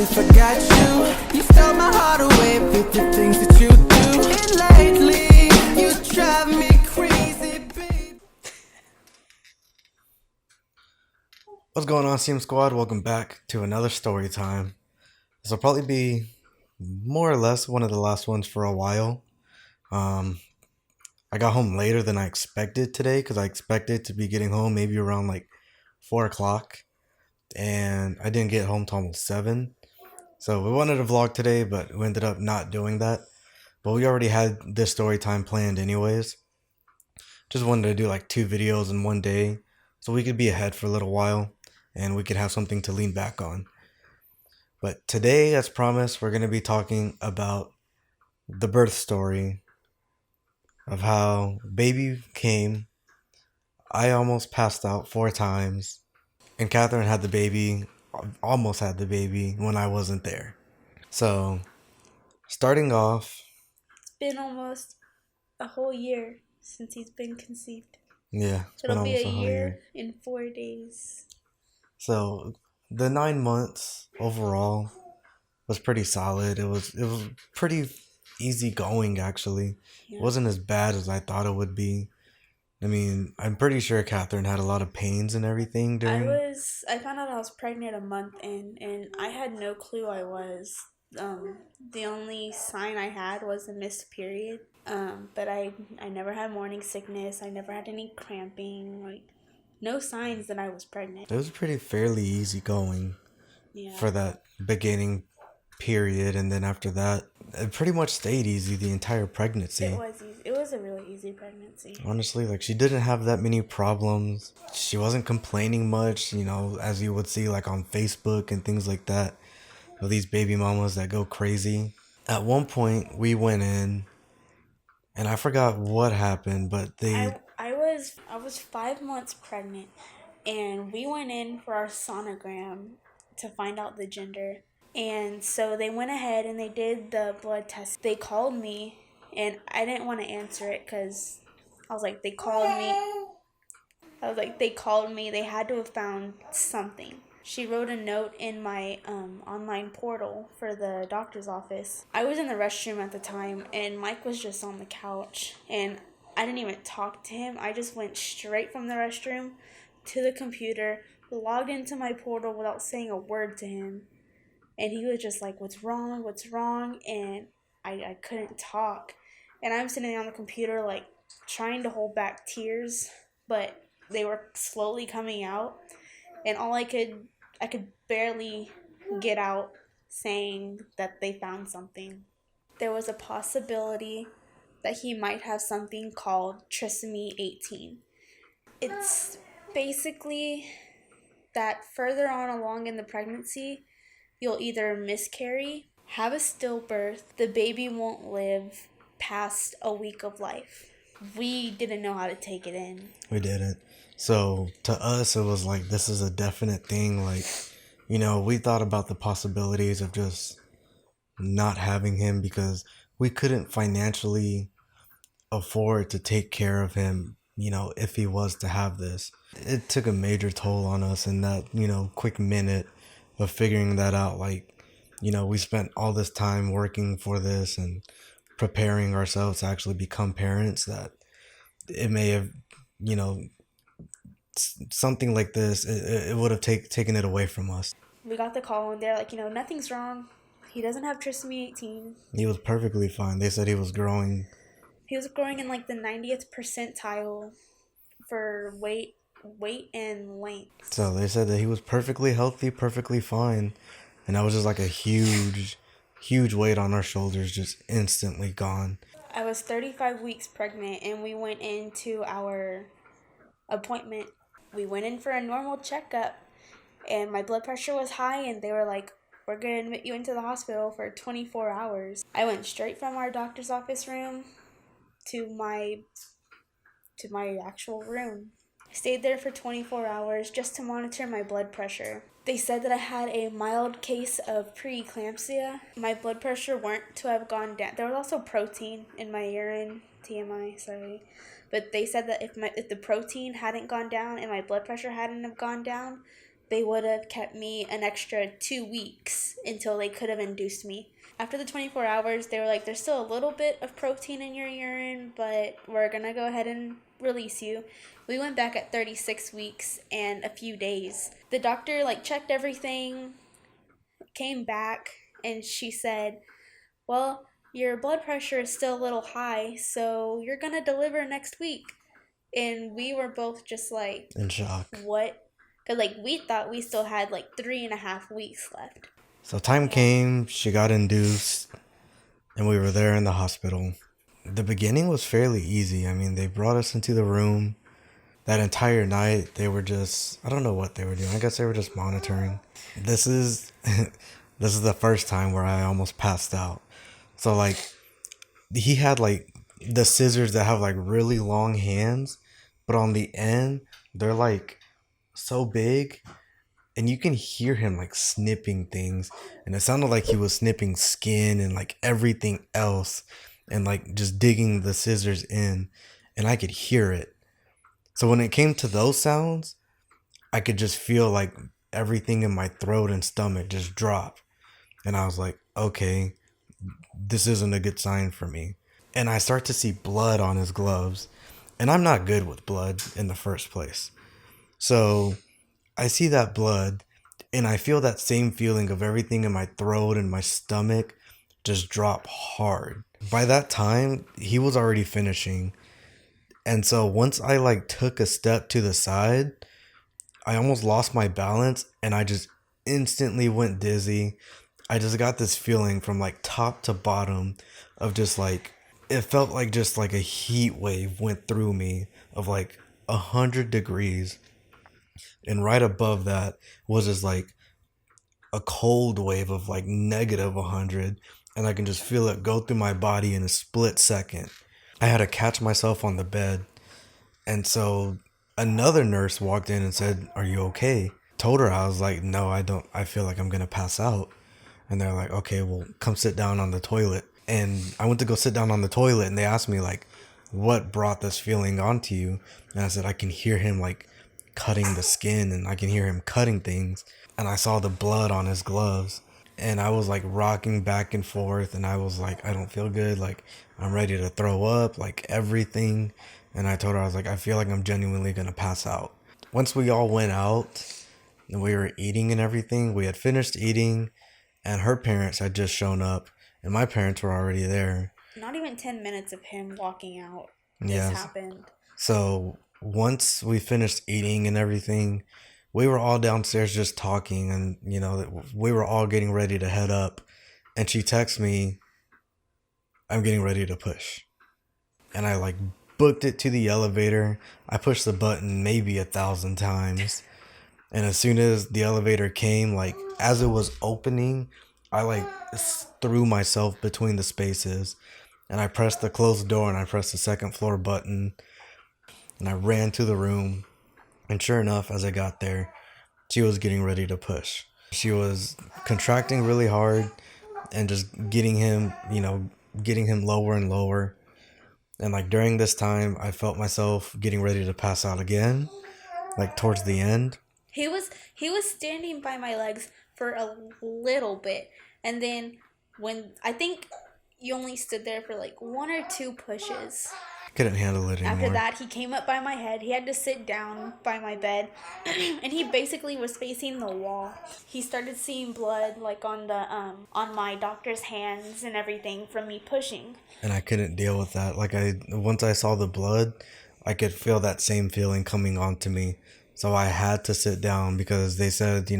if I got you. You stole my heart away with the things that you do. And lately, you drive me crazy, babe. What's going on, CM Squad? Welcome back to another story time. This will probably be more or less one of the last ones for a while. I got home later than I expected today because I expected to be getting home maybe around like 4 o'clock, and I didn't get home till almost 7. So we wanted to vlog today, but we ended up not doing that. But we already had this story time planned anyways. Just wanted to do like 2 videos in one day so we could be ahead for a little while and we could have something to lean back on. But today, as promised, we're going to be talking about the birth story of how baby came. I almost passed out 4 times, and Catherine had the baby, almost had the baby when I wasn't there. So, starting off, It's been almost a whole year since he's been conceived. yeah, it's been It'll be almost a a whole year. in 4 days. So, the 9 months overall was pretty solid. It was pretty easy going, actually. Yeah. It wasn't as bad as I thought it would be. I mean, I'm pretty sure Catherine had a lot of pains and everything during. I found out I was pregnant a month in, and I had no clue I was. The only sign I had was a missed period. But I never had morning sickness. I never had any cramping. Like, no signs that I was pregnant. It was pretty fairly easy going for that beginning period, and then after that, it pretty much stayed easy the entire pregnancy. It was easy. It was a really easy pregnancy. Honestly, like, she didn't have that many problems. She wasn't complaining much, you know, as you would see like on Facebook and things like that, of these baby mamas that go crazy. At one point, we went in, and I forgot what happened, but I was 5 months pregnant, and we went in for our sonogram to find out the gender. And so they went ahead and they did the blood test. They called me, and I didn't want to answer it because I was like, they called me. They had to have found something. She wrote a note in my online portal for the doctor's office. I was in the restroom at the time, and Mike was just on the couch, and I didn't even talk to him. I just went straight from the restroom to the computer, logged into my portal without saying a word to him. And he was just like, what's wrong? And I couldn't talk. And I'm sitting on the computer, like, trying to hold back tears, but they were slowly coming out. And I could barely get out saying that they found something. There was a possibility that he might have something called trisomy 18. It's basically that further on along in the pregnancy, you'll either miscarry, have a stillbirth, the baby won't live past a week of life. We didn't know how to take it in. We didn't. So to us, it was like, this is a definite thing. Like, you know, we thought about the possibilities of just not having him because we couldn't financially afford to take care of him, you know, if he was to have this. It took a major toll on us in that, you know, quick minute of figuring that out. Like, you know, we spent all this time working for this and preparing ourselves to actually become parents, that it may have, you know, something like this, it would have taken it away from us. We got the call, and they're like, nothing's wrong. He doesn't have trisomy 18. He was perfectly fine. They said he was growing. He was growing in like the 90th percentile for weight and length. So they said that he was perfectly healthy, perfectly fine. And that was just like a huge weight on our shoulders, just instantly gone. I was 35 weeks pregnant, and we went into our appointment. We went in for a normal checkup, and my blood pressure was high, and they were like, we're going to admit you into the hospital for 24 hours. I went straight from our doctor's office room to my actual room. I stayed there for 24 hours just to monitor my blood pressure. They said that I had a mild case of preeclampsia. My blood pressure weren't to have gone down. There was also protein in my urine, TMI, sorry. But they said that if the protein hadn't gone down and my blood pressure hadn't have gone down, they would have kept me an extra 2 weeks until they could have induced me. After the 24 hours, they were like, there's still a little bit of protein in your urine, but we're going to go ahead and release you. We went back at 36 weeks and a few days. The doctor checked everything, came back, and she said, well, your blood pressure is still a little high, so you're going to deliver next week. And we were both just like, In shock. what? Because we thought we still had 3.5 weeks left. So time came, she got induced, and we were there in the hospital. The beginning was fairly easy. I mean, they brought us into the room. That entire night, they were just, I don't know what they were doing. I guess they were just monitoring. This is this is the first time where I almost passed out. So he had the scissors that have really long hands, but on the end, they're so big, and you can hear him snipping things, and it sounded like he was snipping skin and everything else, and just digging the scissors in, and I could hear it. So when it came to those sounds, I could just feel everything in my throat and stomach just drop, and I was like, okay, this isn't a good sign for me. And I start to see blood on his gloves, and I'm not good with blood in the first place. So I see that blood, and I feel that same feeling of everything in my throat and my stomach just drop hard. By that time, he was already finishing. And so once I took a step to the side, I almost lost my balance, and I just instantly went dizzy. I just got this feeling from top to bottom of just it felt just a heat wave went through me of 100 degrees. And right above that was just a cold wave of negative 100. And I can just feel it go through my body in a split second. I had to catch myself on the bed. And so another nurse walked in and said, "Are you okay?" Told her, I was like, "No, I don't. I feel like I'm going to pass out." And they're like, "Okay, well, come sit down on the toilet." And I went to go sit down on the toilet, and they asked me what brought this feeling onto you? And I said, I can hear him cutting the skin, and I can hear him cutting things. And I saw the blood on his gloves, and I was rocking back and forth, and I was I don't feel good. I'm ready to throw up, everything. And I told her, I was I feel like I'm genuinely going to pass out. Once we all went out and we were eating and everything, we had finished eating, and her parents had just shown up, and my parents were already there. Not even 10 minutes of him walking out. Yes. This happened. So once we finished eating and everything, we were all downstairs just talking, and we were all getting ready to head up. And she texts me, "I'm getting ready to push." And I booked it to the elevator. I pushed the button maybe 1,000 times. And as soon as the elevator came, as it was opening, I threw myself between the spaces, and I pressed the closed door, and I pressed the second floor button, and I ran to the room. And sure enough, as I got there, she was getting ready to push. She was contracting really hard and just getting him lower and lower. And during this time, I felt myself getting ready to pass out again, towards the end. He was standing by my legs for a little bit, and then when I think you only stood there for 1 or 2 pushes. Couldn't handle it anymore. After that, he came up by my head. He had to sit down by my bed, and he basically was facing the wall. He started seeing blood on the on my doctor's hands and everything from me pushing. And I couldn't deal with that. Once I saw the blood, I could feel that same feeling coming onto me. So I had to sit down because they said,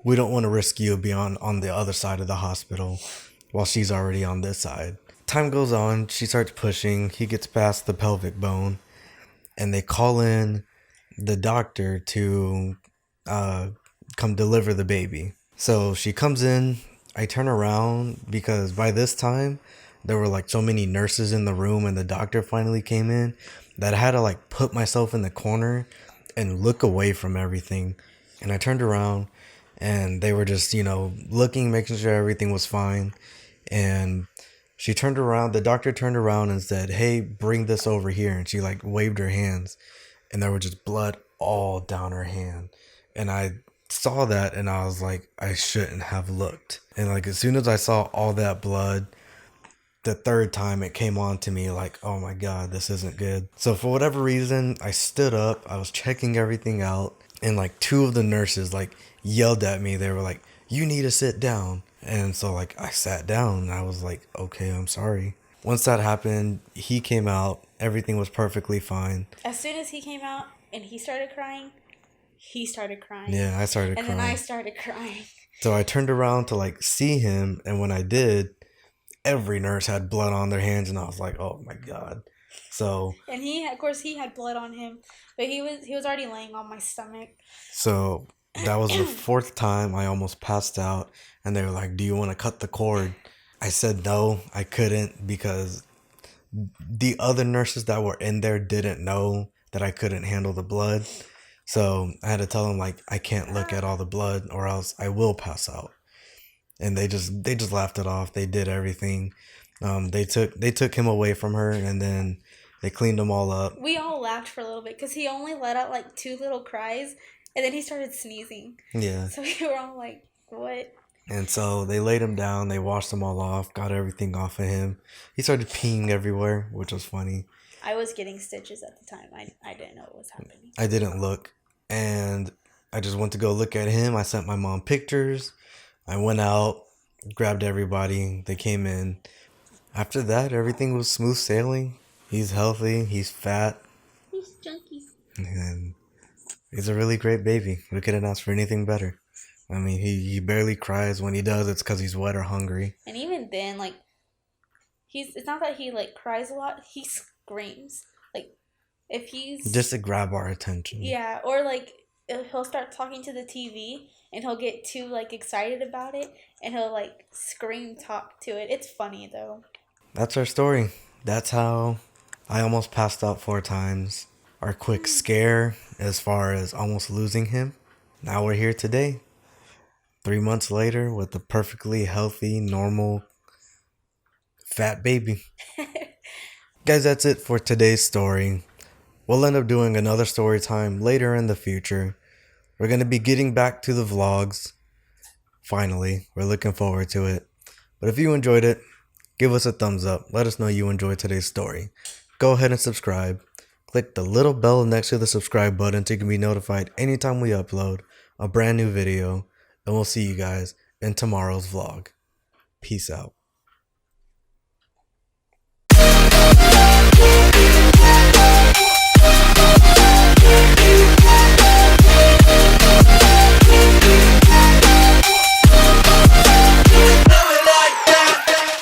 we don't want to risk you being on the other side of the hospital while she's already on this side. Time goes on, she starts pushing, he gets past the pelvic bone, and they call in the doctor to come deliver the baby. So she comes in, I turn around because by this time there were so many nurses in the room, and the doctor finally came in, that I had to put myself in the corner and look away from everything. And I turned around, and they were just, looking, making sure everything was fine. And she turned around, the doctor turned around and said, "Hey, bring this over here." And she waved her hands, and there was just blood all down her hand. And I saw that and I was like, I shouldn't have looked. And like as soon as I saw all that blood, the third time it came on to me like, oh my god, this isn't good. So for whatever reason, I stood up, I was checking everything out, and like two of the nurses like yelled at me. They were like, you need to sit down. And so like I sat down and I was like, okay, I'm sorry. Once that happened, he came out, everything was perfectly fine. As soon as he came out and he started crying, Yeah, I started and crying. then I started crying. So I turned around to like see him, and when I did, every nurse had blood on their hands, and I was like, oh my god. So And of course, he had blood on him, but he was already laying on my stomach. so that was the fourth time I almost passed out, and they were like, do you want to cut the cord? I said no, I couldn't, because the other nurses that were in there didn't know that I couldn't handle the blood. So I had to tell them like, I can't look at all the blood or else I will pass out. And they just laughed it off. They did everything. They took him away from her, and then they cleaned him all up. We all laughed for a little bit because he only let out like 2 little cries, and then he started sneezing. Yeah. So we were all like, "What?" And so they laid him down. They washed him all off. Got everything off of him. He started peeing everywhere, which was funny. I was getting stitches at the time. I didn't know what was happening. I didn't look, and I just went to go look at him. I sent my mom pictures. I went out, grabbed everybody. They came in. After that, everything was smooth sailing. He's healthy. He's fat. He's junkies. And he's a really great baby. We couldn't ask for anything better. I mean, he barely cries. When he does, it's because he's wet or hungry. And even then, like, it's not that he like cries a lot. He screams. Like, if he's Just to grab our attention. yeah, or like he'll start talking to the TV and he'll get too like excited about it and he'll like scream talk to it. It's funny though. That's our story. That's how I almost passed out 4 times. Our quick scare as far as almost losing him. Now we're here today. 3 months later with a perfectly healthy, normal, fat baby. Guys, that's it for today's story. We'll end up doing another story time later in the future. We're going to be getting back to the vlogs. Finally, we're looking forward to it. But if you enjoyed it, give us a thumbs up. Let us know you enjoyed today's story. Go ahead and subscribe. Click the little bell next to the subscribe button so you can be notified anytime we upload a brand new video. And we'll see you guys in tomorrow's vlog. Peace out.